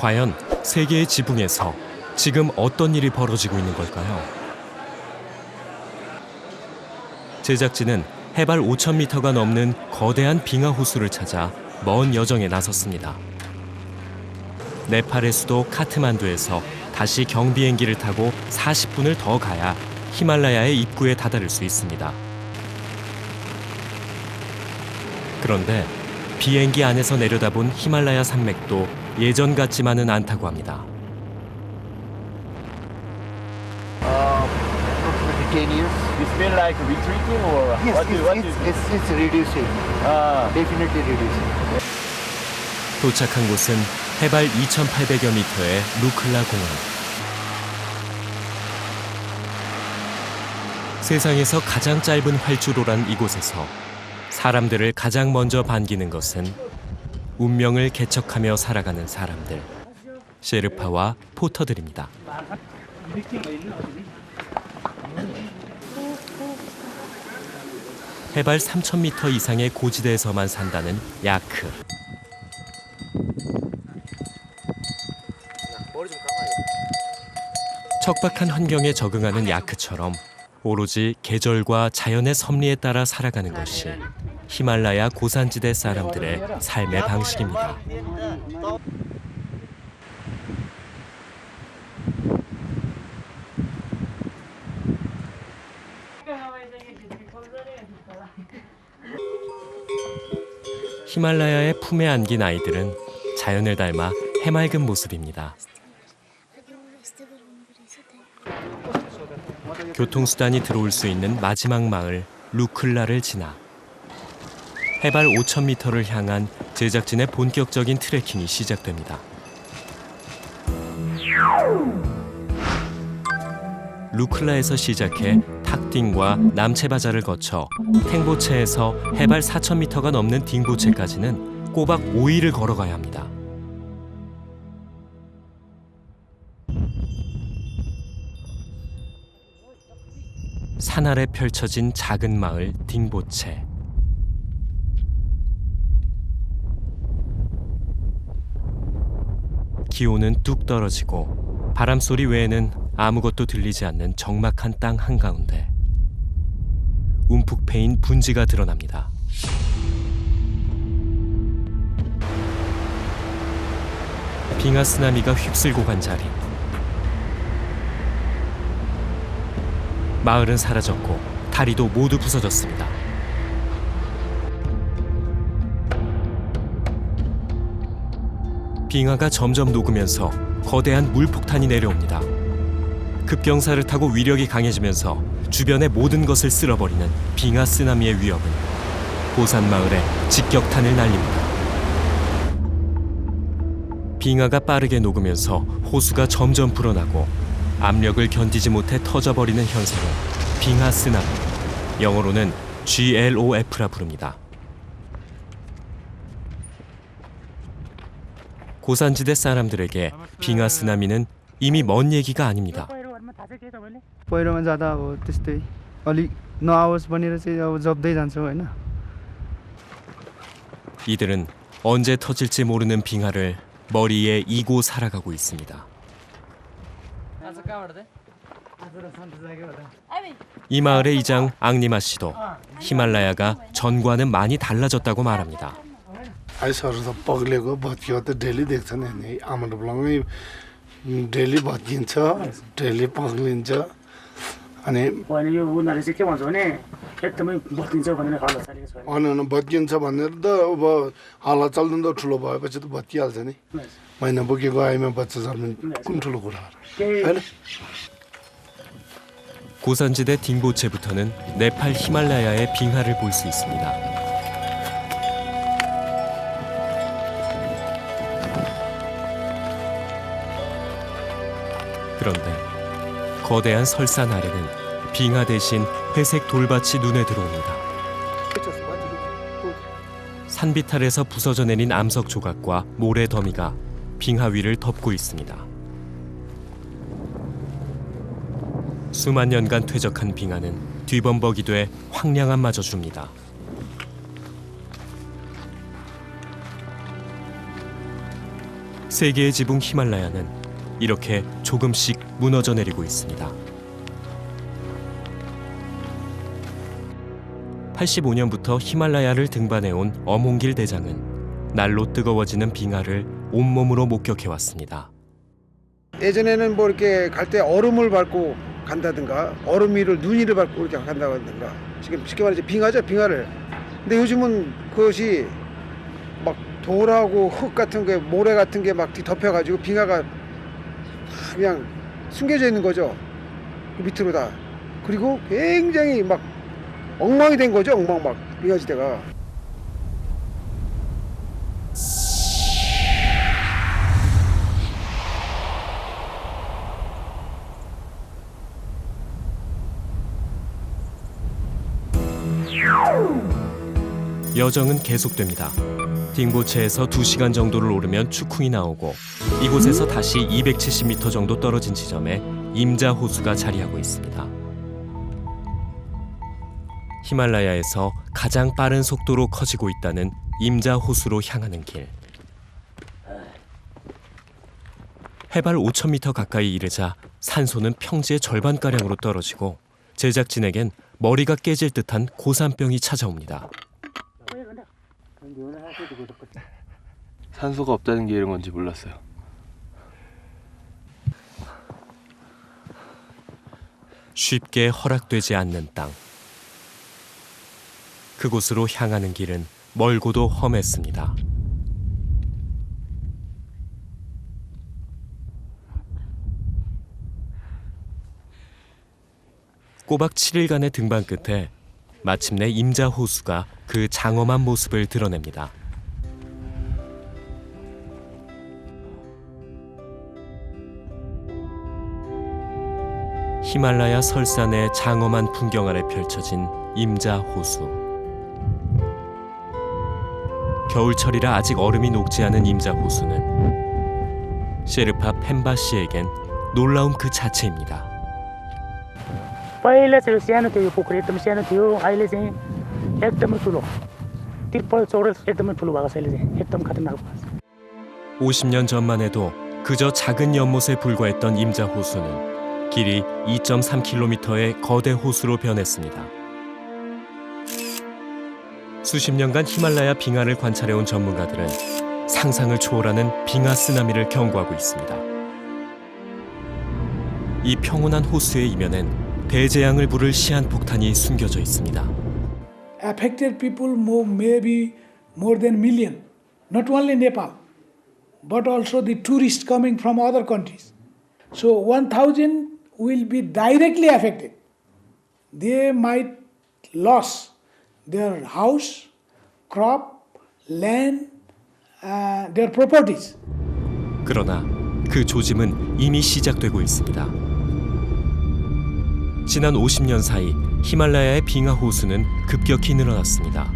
과연 세계의 지붕에서 지금 어떤 일이 벌어지고 있는 걸까요? 제작진은 해발 5,000m가 넘는 거대한 빙하 호수를 찾아 먼 여정에 나섰습니다. 네팔의 수도 카트만두에서 다시 경비행기를 타고 40분을 더 가야 히말라야의 입구에 다다를 수 있습니다. 그런데 비행기 안에서 내려다본 히말라야 산맥도 예전 같지만은 않다고 합니다. 10 years. It's been like retreating or Yes, it's reducing. Definitely reducing. 도착한 곳은 해발 2,800여 미터의 루클라 공원. 세상에서 가장 짧은 활주로란 이곳에서 사람들을 가장 먼저 반기는 것은 운명을 개척하며 살아가는 사람들, 셰르파와 포터들입니다. 해발 3,000m 이상의 고지대에서만 산다는 야크. 척박한 환경에 적응하는 야크처럼 오로지 계절과 자연의 섭리에 따라 살아가는 것이 히말라야 고산지대 사람들의 삶의 방식입니다. 히말라야의 품에 안긴 아이들은 자연을 닮아 해맑은 모습입니다. 교통수단이 들어올 수 있는 마지막 마을 루클라를 지나 해발 5,000m를 향한 제작진의 본격적인 트레킹이 시작됩니다. 루클라에서 시작해 탁딩과 남체바자를 거쳐 탱보체에서 해발 4,000m가 넘는 딩보체까지는 꼬박 5일을 걸어가야 합니다. 산 아래 펼쳐진 작은 마을 딩보체. 기온은 뚝 떨어지고 바람소리 외에는 아무것도 들리지 않는 적막한 땅 한가운데 움푹 패인 분지가 드러납니다. 빙하 쓰나미가 휩쓸고 간 자리. 마을은 사라졌고 다리도 모두 부서졌습니다. 빙하가 점점 녹으면서 거대한 물폭탄이 내려옵니다. 급경사를 타고 위력이 강해지면서 주변의 모든 것을 쓸어버리는 빙하 쓰나미의 위협은 고산 마을에 직격탄을 날립니다. 빙하가 빠르게 녹으면서 호수가 점점 불어나고 압력을 견디지 못해 터져버리는 현상을 빙하 쓰나미, 영어로는 GLOF라 부릅니다. 고산지대 사람들에게 빙하 쓰나미는 이미 먼 얘기가 아닙니다. पहिरोमा जाँदा अब त्यस्तै अलिक नआओस् भनेर चाहिँ अब जप्दै जान्छौँ होइन. 이들은 언제 터질지 모르는 빙하를 머리에 이고 살아가고 있습니다. 이 마을의 이장 앙니마 씨도 히말라야가 전과는 많이 달라졌다고 말합니다. आइसहरू त पग्लेको भत्कियो त डेली देख्छ नि आमाले बुलाउँदै डेली भत्किन्छ डेली पग्लिन्छ अनि अनि यो उनीहरूले चाहिँ के भन्छ भने एकदमै भत्किन्छ भनेर हालत चालेको छ अनि भत्किन्छ भनेर त अब हालत चल्दैन त ठुलो भएपछि त भत्किहाल्छ नि महिना बोकेको आइमा बच्चा जन्मिनु कुन ठुलो कुरा होइन. 고산지대 딩보체부터는 네팔 히말라야의 빙하를 볼 수 있습니다. 그런데 거대한 설산 아래는 빙하 대신 회색 돌밭이 눈에 들어옵니다. 산비탈에서 부서져 내린 암석 조각과 모래 더미가 빙하 위를 덮고 있습니다. 수만 년간 퇴적한 빙하는 뒤범벅이 돼 황량함마저 줍니다. 세계의 지붕 히말라야는 이렇게 조금씩 무너져 내리고 있습니다. 85년부터 히말라야를 등반해온 엄홍길 대장은 날로 뜨거워지는 빙하를 온몸으로 목격해왔습니다. 예전에는 뭐 이렇게 갈 때 얼음을 밟고 간다든가 얼음 위를 눈 위를 밟고 이렇게 간다든가 지금 쉽게 말해서 빙하죠, 빙하를. 근데 요즘은 그것이 막 돌하고 흙 같은 게 모래 같은 게 막 덮여가지고 빙하가 그냥 숨겨져 있는 거죠, 그 밑으로 다. 그리고 굉장히 막 엉망이 된 거죠, 엉망 막 빙하지대가. 여정은 계속됩니다. 딩보체에서 2시간 정도를 오르면 추쿵이 나오고 이곳에서 다시 270m 정도 떨어진 지점에 임자 호수가 자리하고 있습니다. 히말라야에서 가장 빠른 속도로 커지고 있다는 임자 호수로 향하는 길. 해발 5,000m 가까이 이르자 산소는 평지의 절반가량으로 떨어지고 제작진에겐 머리가 깨질 듯한 고산병이 찾아옵니다. 산소가 없다는 게 이런 건지 몰랐어요. 쉽게 허락되지 않는 땅. 그곳으로 향하는 길은 멀고도 험했습니다. 꼬박 7일간의 등반 끝에 마침내 임자 호수가 그 장엄한 모습을 드러냅니다. 히말라야 설산의 장엄한 풍경 아래 펼쳐진 임자 호수. 겨울철이라 아직 얼음이 녹지 않은 임자 호수는 셰르파 펜바 씨에겐 놀라움 그 자체입니다. पहिला चाहिँ सानो थियो, यो पोखरी एकदम सानो थियो, अहिले चाहिँ एकदमै ठुलो, त्रिपल चौरस एकदमै ठुलो भएको छ। अहिले चाहिँ एकदम खतरनाक भएको छ। 50년 전만 해도 그저 작은 연못에 불과했던 임자 호수는 길이 2.3km의 거대 호수로 변했습니다. 수십 년간 히말라야 빙하를 관찰해온 전문가들은 상상을 초월하는 빙하 쓰나미를 경고하고 있습니다. 이 평온한 호수의 이면엔 대재앙을 부를 시한폭탄이 숨겨져 있습니다. Affected people maybe more than million, not only Nepal, but also the tourists coming from other countries. So 1,000 will be directly affected. They might lose their house, crop, land, their properties. 그러나 그 조짐은 이미 시작되고 있습니다. 지난 50년 사이 히말라야의 빙하 호수는 급격히 늘어났습니다.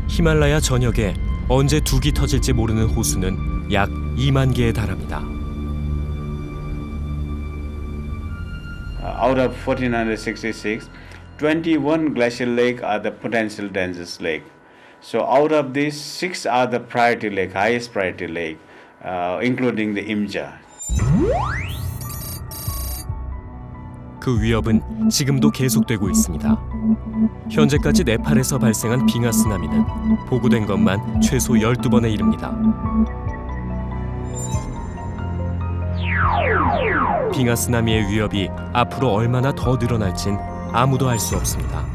히말라야 전역에 언제 둑이 터질지 모르는 호수는 약 2만 개에 달합니다. Out of 1466, 21 glacial lake are the potential dangerous lake. So out of these, 6 are the priority lake, highest priority lake, including the Imja. 그 위협은 지금도 계속되고 있습니다. 현재까지 네팔에서 발생한 빙하 쓰나미는 보고된 것만 최소 12번에 이릅니다. 빙하 쓰나미의 위협이 앞으로 얼마나 더 늘어날진 아무도 알 수 없습니다.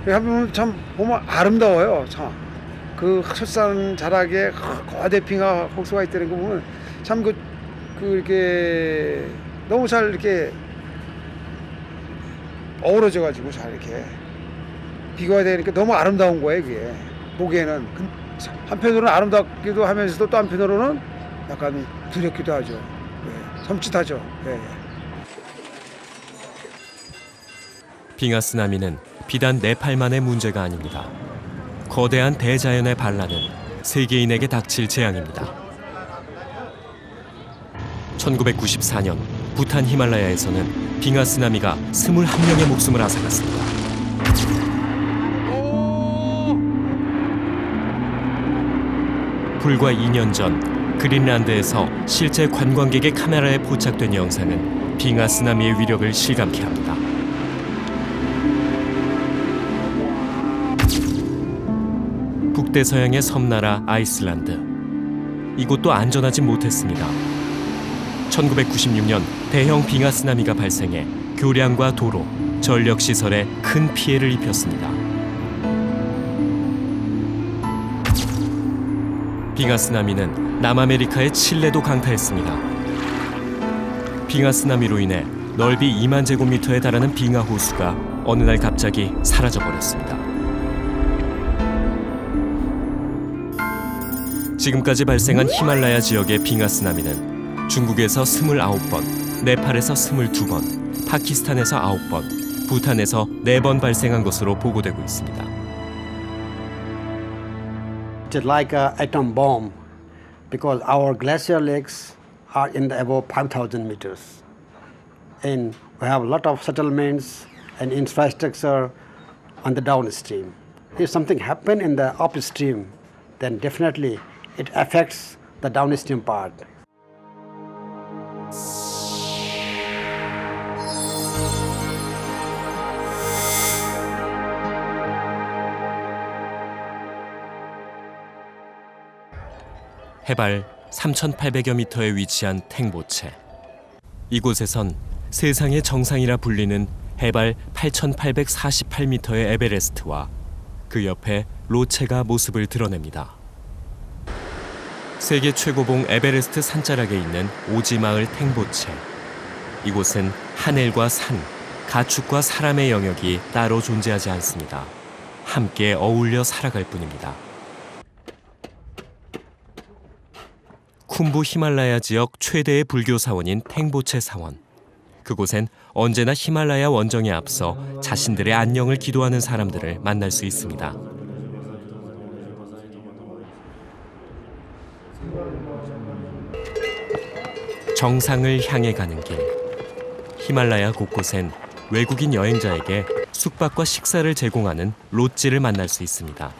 한번 참 보면 아름다워요. 참 그 설산 자락에 거대 빙하 호수가 있다는 거 보면 참 그 이렇게 너무 잘 이렇게 어우러져가지고 잘 이렇게 비교가 되니까 너무 아름다운 거예요. 그게 보기에는 한편으로는 아름답기도 하면서도 또 한편으로는 약간 두렵기도 하죠. 네, 섬찟하죠. 네. 빙하 쓰나미는 비단 네팔만의 문제가 아닙니다. 거대한 대자연의 반란은 세계인에게 닥칠 재앙입니다. 1994년 부탄 히말라야에서는 빙하 쓰나미가 21명의 목숨을 앗아갔습니다. 불과 2년 전 그린란드에서 실제 관광객의 카메라에 포착된 영상은 빙하 쓰나미의 위력을 실감케 합니다. 북대서양의 섬나라 아이슬란드. 이곳도 안전하지 못했습니다. 1996년 대형 빙하 쓰나미가 발생해 교량과 도로, 전력시설에 큰 피해를 입혔습니다. 빙하 쓰나미는 남아메리카의 칠레도 강타했습니다. 빙하 쓰나미로 인해 넓이 2만 제곱미터에 달하는 빙하 호수가 어느 날 갑자기 사라져버렸습니다. 지금까지 발생한 히말라야 지역의 빙하 쓰나미는 중국에서 29번, 네팔에서 22번, 파키스탄에서 9번, 부탄에서 4번 발생한 것으로 보고되고 있습니다. It's like an atom bomb because our glacier lakes are in the above 5,000 meters. And we have a lot of settlements and infrastructure on the downstream. If something happens in the upstream, then definitely it affects the downstream part. 해발 3,800여 미터에 위치한 탱보체. 이곳에선 세상의 정상이라 불리는 해발 8,848미터의 에베레스트와 그 옆에 로체가 모습을 드러냅니다. 세계 최고봉 에베레스트 산자락에 있는 오지마을 탱보체. 이곳은 하늘과 산, 가축과 사람의 영역이 따로 존재하지 않습니다. 함께 어울려 살아갈 뿐입니다. 쿰부 히말라야 지역 최대의 불교 사원인 탱보체 사원. 그곳엔 언제나 히말라야 원정에 앞서 자신들의 안녕을 기도하는 사람들을 만날 수 있습니다. 정상을 향해 가는 길. 히말라야 곳곳엔 외국인 여행자에게 숙박과 식사를 제공하는 롯지를 만날 수 있습니다.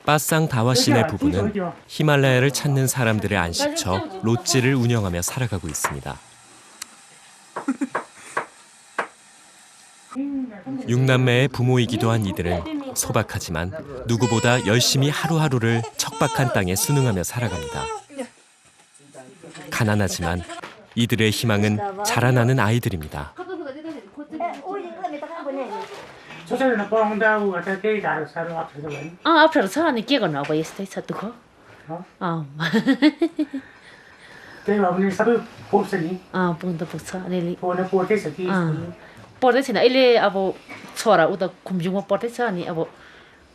빠상 다와시네 부부는 히말라야를 찾는 사람들의 안식처 롯지를 운영하며 살아가고 있습니다. 6남매의 부모이기도 한 이들은 소박하지만 누구보다 열심히 하루하루를 척박한 땅에 순응하며 살아갑니다. 가난하지만 이들의 희망은 자라나는 아이들입니다. अप्ठ्यारो छ अनि के गर्नु अब यस्तै छ दुःख पुग्नु त पुग्छ अलिअलि पढ्दै छैन अहिले अब छोरा उता खुम्जुङमा पढ्दैछ अनि अब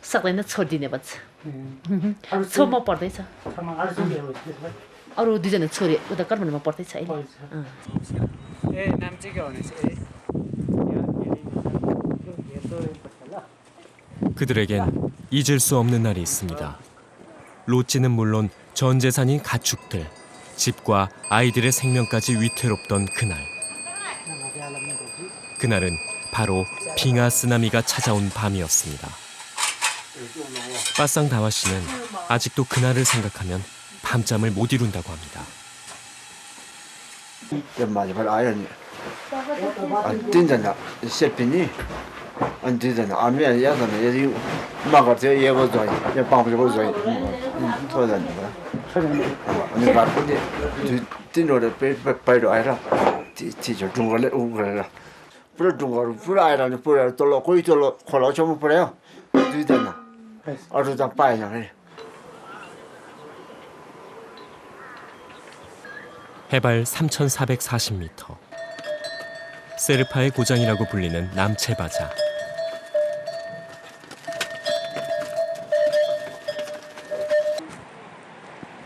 सक्दैन छोडिदिने भन्छ छेउमा पढ्दैछ अरू दुईजना छोरी उता काठमाडौँमा पढ्दैछ अहिले 그들에겐 잊을 수 없는 날이 있습니다. 롯지는 물론 전 재산인 가축들, 집과 아이들의 생명까지 위태롭던 그날. 그날은 바로 빙하 쓰나미가 찾아온 밤이었습니다. 빠상 다와 씨는 아직도 그날을 생각하면 밤잠을 못 이룬다고 합니다. 해발 3,440m. 세르파의 고장이라고 불리는 남체바자.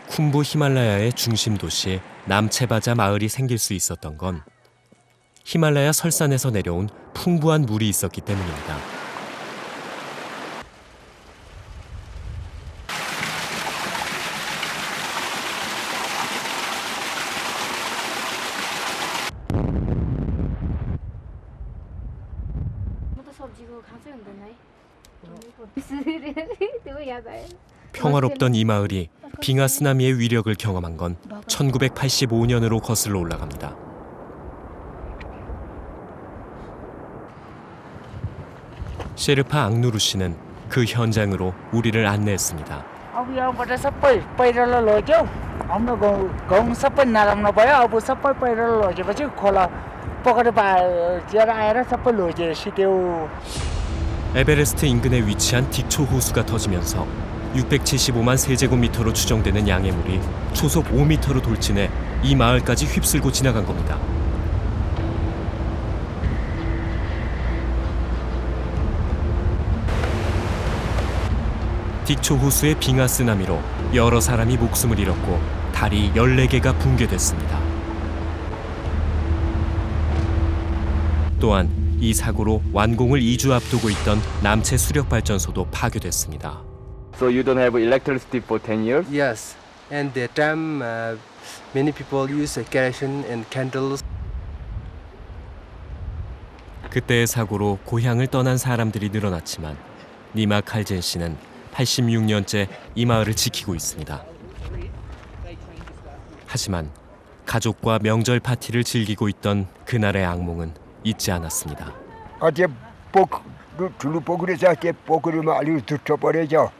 쿰부 히말라야의 중심 도시 남체바자 마을이 생길 수 있었던 건 히말라야 설산에서 내려온 풍부한 물이 있었기 때문입니다. 평화롭던 이 마을이 빙하 쓰나미의 위력을 경험한 건 1985년으로 거슬러 올라갑니다. 셰르파 앙누루 씨는 그 현장으로 우리를 안내했습니다. अब यहाँबाट सबै पहिरोले लग्यो हाम्रो गाउँ सबै नाराम्रो भयो अब सबै पहिरोले लगेपछि खोला पकड पाएर आएर सबै लग्यो त्यो 에베레스트 인근에 위치한 딕초 호수가 터지면서 675만 세제곱미터로 추정되는 양의 물이 초속 5m로 돌진해 이 마을까지 휩쓸고 지나간 겁니다. 딕초 호수의 빙하 쓰나미로 여러 사람이 목숨을 잃었고 다리 14개가 붕괴됐습니다. 또한 이 사고로 완공을 2주 앞두고 있던 남체 수력 발전소도 파괴됐습니다. So you don't have electricity for 10 years? Yes, and that time many people use kerosene and candles. 그때의 사고로 고향을 떠난 사람들이 늘어났지만 니마 칼젠 씨는 86년째 이 마을을 지키고 있습니다. 하지만 가족과 명절 파티를 즐기고 있던 그날의 악몽은 잊지 않았습니다. 어제 줄로 포크를 잡게 포크를 알리 tut어버려져.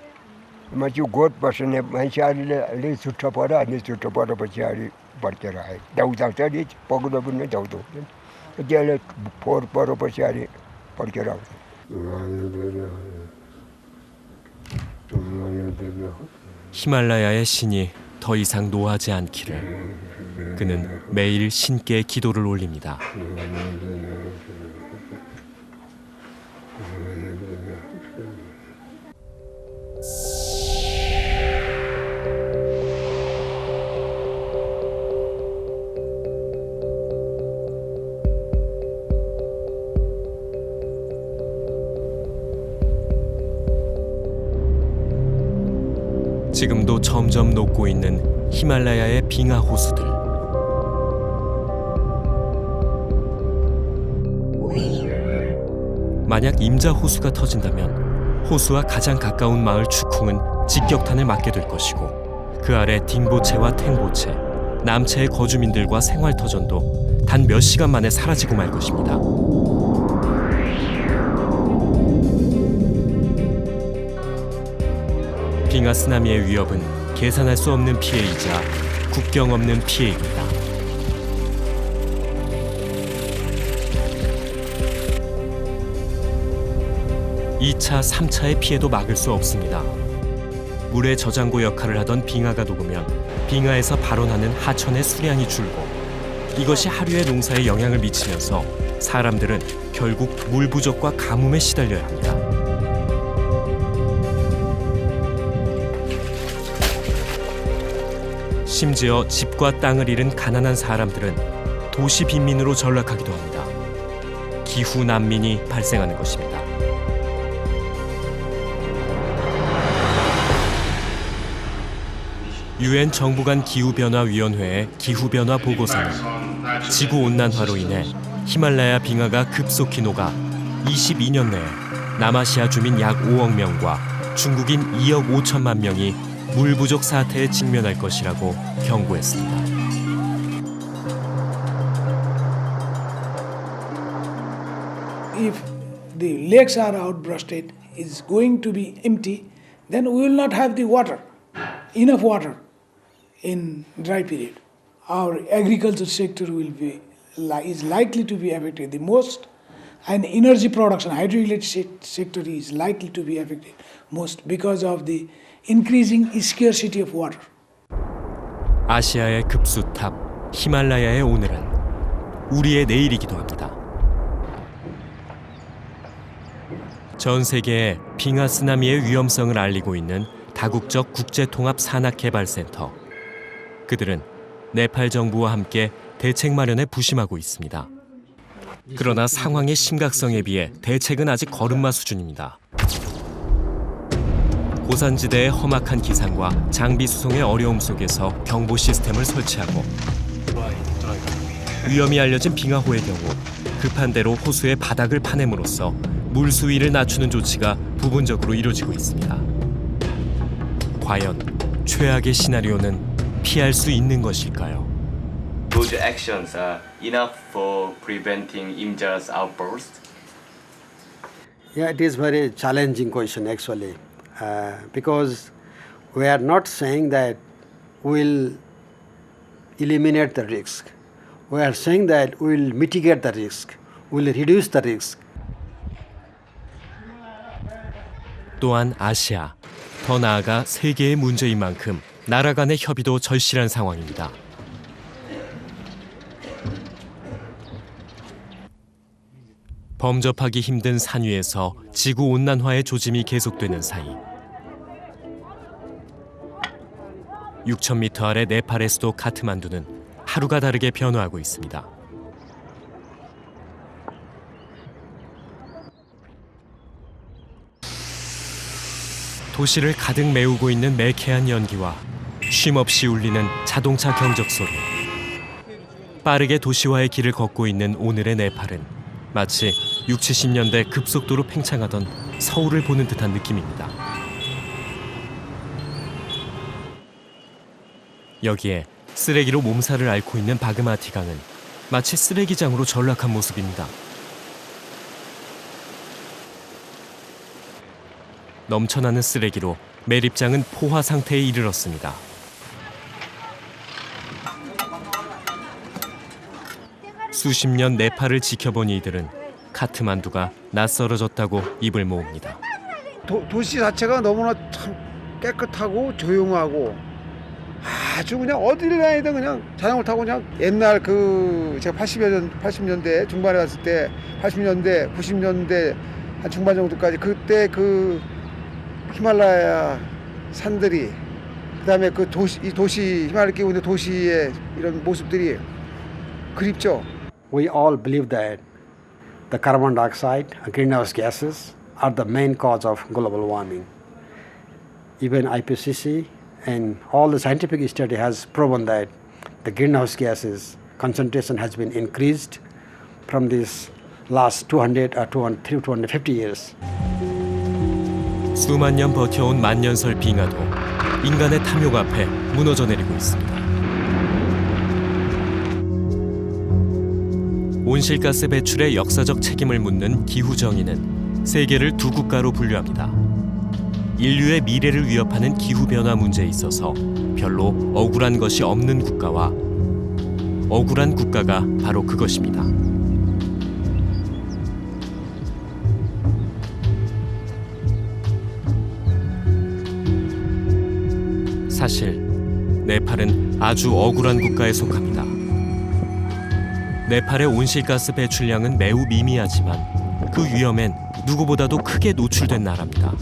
마치 곧 버스네 마시알레 tut어버려 아니 tut어버려 버지알이 버텨라. 다우다서리 포크를 붙는 다우도. 이제 포르 버지알이 버텨라. 히말라야의 신이 더 이상 노하지 않기를 그는 매일 신께 기도를 올립니다. 지금도 점점 녹고 있는 히말라야의 빙하 호수들. 만약 임자 호수가 터진다면 호수와 가장 가까운 마을 추쿵은 직격탄을 맞게 될 것이고 그 아래 딩보체와 탱보체, 남체의 거주민들과 생활터전도 단 몇 시간 만에 사라지고 말 것입니다. 빙하 쓰나미의 위협은 계산할 수 없는 피해이자 국경 없는 피해입니다. (2차) (3차의) 피해도 막을 수 없습니다. 물의 저장고 역할을 하던 빙하가 녹으면 빙하에서 발원하는 하천의 수량이 줄고 이것이 하류의 농사에 영향을 미치면서 사람들은 결국 물 부족과 가뭄에 시달려야 합니다. 심지어 집과 땅을 잃은 가난한 사람들은 도시 빈민으로 전락하기도 합니다. 기후 난민이 발생하는 것입니다. UN 정부 간 기후변화위원회의 기후변화 보고서는 지구온난화로 인해 히말라야 빙하가 급속히 녹아 22년 내에 남아시아 주민 약 5억 명과 중국인 2억 5천만 명이 물 부족 사태에 직면할 것이라고 경고했습니다. If the lakes are outbursted, is going to be empty, then we will not have the water, enough water in dry period. Our agriculture sector is likely to be affected the most, and energy production, hydroelectric sector is likely to be affected most because of the increasing scarcity of water. 아시아의 급수탑 히말라야의 오늘은 우리의 내일이기도 합니다. 전 세계에 빙하 쓰나미의 위험성을 알리고 있는 다국적 국제통합산학개발센터. 그들은 네팔 정부와 함께 대책 마련에 부심하고 있습니다. 그러나 상황의 심각성에 비해 대책은 아직 걸음마 수준입니다. 고산지대의 험악한 기상과 장비 수송의 어려움 속에서 경보 시스템을 설치하고 위험이 알려진 빙하호의 경우 급한 대로 호수의 바닥을 파냄으로써 물 수위를 낮추는 조치가 부분적으로 이루어지고 있습니다. 과연 최악의 시나리오는 피할 수 있는 것일까요? Those actions are enough for preventing Imjar's outburst? Yeah, it is very challenging question actually, because we are not saying that we'll eliminate the risk. We are saying that we'll mitigate the risk, we'll reduce the risk. 또한 아시아, 더 나아가 세계의 문제인 만큼 나라 간의 협의도 절실한 상황입니다. 범접하기 힘든 산 위에서 지구 온난화의 조짐이 계속되는 사이 6,000m 아래 네팔의 수도 카트만두는 하루가 다르게 변화하고 있습니다. 도시를 가득 메우고 있는 매캐한 연기와 쉼없이 울리는 자동차 경적 소리. 빠르게 도시화의 길을 걷고 있는 오늘의 네팔은 마치 60, 70년대 급속도로 팽창하던 서울을 보는 듯한 느낌입니다. 여기에 쓰레기로 몸살을 앓고 있는 바그마티 강은 마치 쓰레기장으로 전락한 모습입니다. 넘쳐나는 쓰레기로 매립장은 포화 상태에 이르렀습니다. 수십 년 네팔을 지켜본 이들은 카트만두가 낯설어졌다고 입을 모읍니다. 도시 자체가 너무나 참 깨끗하고 조용하고 아주 그냥 어디를 다니든 그냥 자전거를 타고 그냥 옛날 그 제가 80년대 중반에 갔을 때 80년대 90년대 한 중반 정도까지 그때 그 히말라야 산들이 그다음에 그 도시 히말라야 끼고 있는 도시의 이런 모습들이 그립죠. We all believe that the carbon dioxide, greenhouse gases are the main cause of global warming. Even IPCC and all the scientific study has proven that the greenhouse gases concentration has been increased from this last 200 or 250 years. 수만 년 버텨온 만년설 빙하도 인간의 탐욕 앞에 무너져 내리고 있습니다. 온실가스 배출의 역사적 책임을 묻는 기후정의는 세계를 두 국가로 분류합니다. 인류의 미래를 위협하는 기후변화 문제에 있어서 별로 억울한 것이 없는 국가와 억울한 국가가 바로 그것입니다. 사실 네팔은 아주 억울한 국가에 속합니다. 네팔의 온실가스 배출량은 매우 미미하지만 그 위험엔 누구보다도 크게 노출된 나라입니다.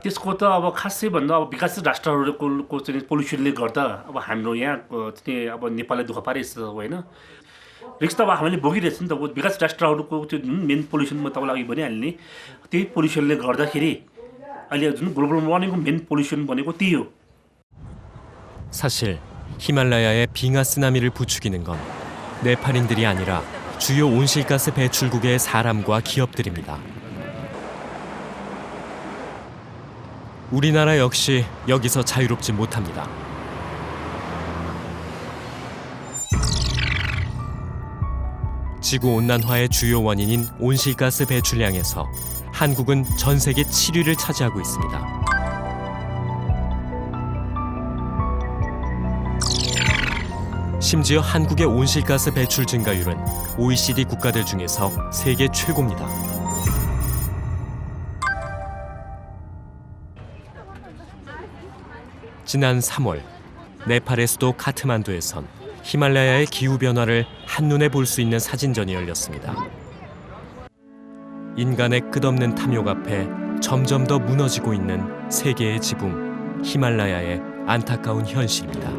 त्यसको त अब खासै भन्दा अब विकासशील राष्ट्रहरूको चाहिँ पोल्युसनले गर्दा अब हाम्रो यहाँ चाहिँ अब नेपाललाई दुःख पारिरहेछ होइन रिस्क त अब हामीले भोगिरहेछ नि त विकास राष्ट्रहरूको त्यो जुन मेन पोल्युसन म तपाईँलाई अघि भनिहाल्ने त्यही पोल्युसनले गर्दाखेरि अहिले जुन ग्लोबल वार्मिङको मेन पोल्युसन भनेको त्यही हो. 사실 히말라야의 빙하 쓰나미를 부추기는 건 네팔인들이 아니라 주요 온실가스 배출국의 사람과 기업들입니다. 우리나라 역시 여기서 자유롭지 못합니다. 지구온난화의 주요 원인인 온실가스 배출량에서 한국은 전 세계 7위를 차지하고 있습니다. 심지어 한국의 온실가스 배출 증가율은 OECD 국가들 중에서 세계 최고입니다. 지난 3월 네팔의 수도 카트만두에선 히말라야의 기후변화를 한눈에 볼 수 있는 사진전이 열렸습니다. 인간의 끝없는 탐욕 앞에 점점 더 무너지고 있는 세계의 지붕 히말라야의 안타까운 현실입니다.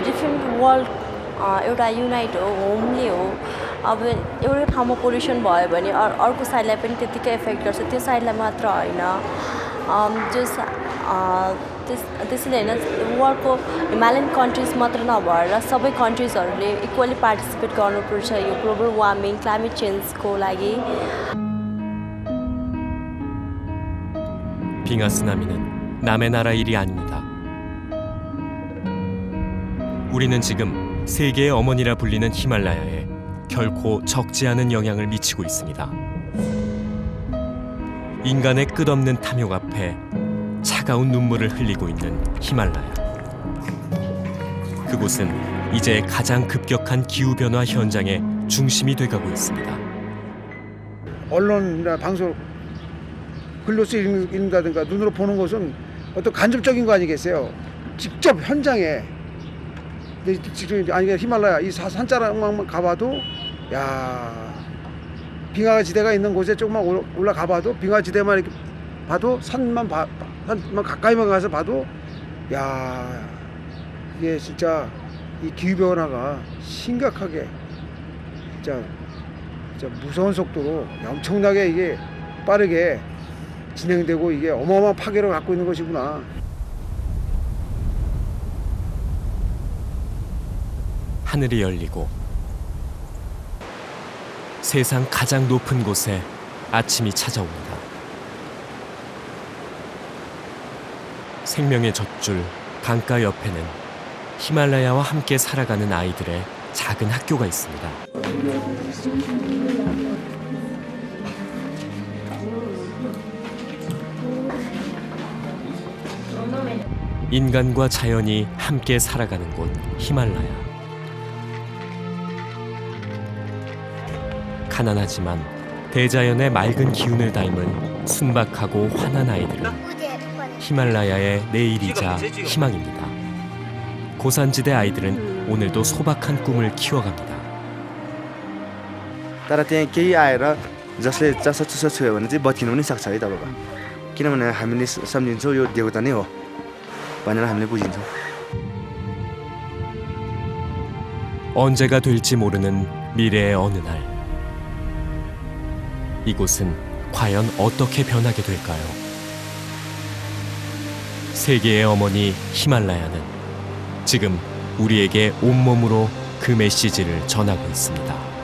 डिफ्रेन्ट वर्ल्ड एउटा युनाइट हो होमली हो अब एउटै ठाउँमा पोल्युसन भयो भने अर्को साइडलाई पनि त्यतिकै एफेक्ट गर्छ त्यो साइडलाई मात्र होइन जस त्यसैले होइन वर्ल्डको हिमालयन कन्ट्रिज मात्र नभएर सबै कन्ट्रिजहरूले इक्वली पार्टिसिपेट गर्नुपर्छ यो ग्लोबल वार्मिङ क्लाइमेट चेन्जको लागि. 빙하 쓰나미는 남의 나라 일이 아닙니다. 우리는 지금 세계의 어머니라 불리는 히말라야에 결코 적지 않은 영향을 미치고 있습니다. 인간의 끝없는 탐욕 앞에 차가운 눈물을 흘리고 있는 히말라야. 그곳은 이제 가장 급격한 기후변화 현장의 중심이 돼가고 있습니다. 언론이나 방송 글로서 읽는다든가 눈으로 보는 것은 어떤 간접적인 거 아니겠어요? 직접 현장에 지금 아니 히말라야 이 산자락만 가봐도 야 빙하 지대가 있는 곳에 조금만 올라가 봐도 빙하 지대만 이렇게 봐도 산만 가까이만 가서 봐도 야 이게 진짜 이 기후 변화가 심각하게 진짜 무서운 속도로 엄청나게 이게 빠르게 진행되고 이게 어마어마한 파괴를 갖고 있는 것이구나. 하늘이 열리고 세상 가장 높은 곳에 아침이 찾아옵니다. 생명의 젖줄 강가 옆에는 히말라야와 함께 살아가는 아이들의 작은 학교가 있습니다. 인간과 자연이 함께 살아가는 곳 히말라야. 가난하지만 대자연의 맑은 기운을 닮은 순박하고 환한 아이들은 히말라야의 내일이자 희망입니다. 고산지대 아이들은 오늘도 소박한 꿈을 키워갑니다. तर त्यहाँ केही आएर जसले चसचुसो छुयो भने चाहिँ बत्किनु पनि सक्छ है तपाईँको, किनभने हामीले सम्झिन्छौँ यो देवता नै हो भनेर हामीले बुझिन्छौँ. 언제가 될지 모르는 미래의 어느 날, 이곳은 과연 어떻게 변하게 될까요? 세계의 어머니 히말라야는 지금 우리에게 온몸으로 그 메시지를 전하고 있습니다.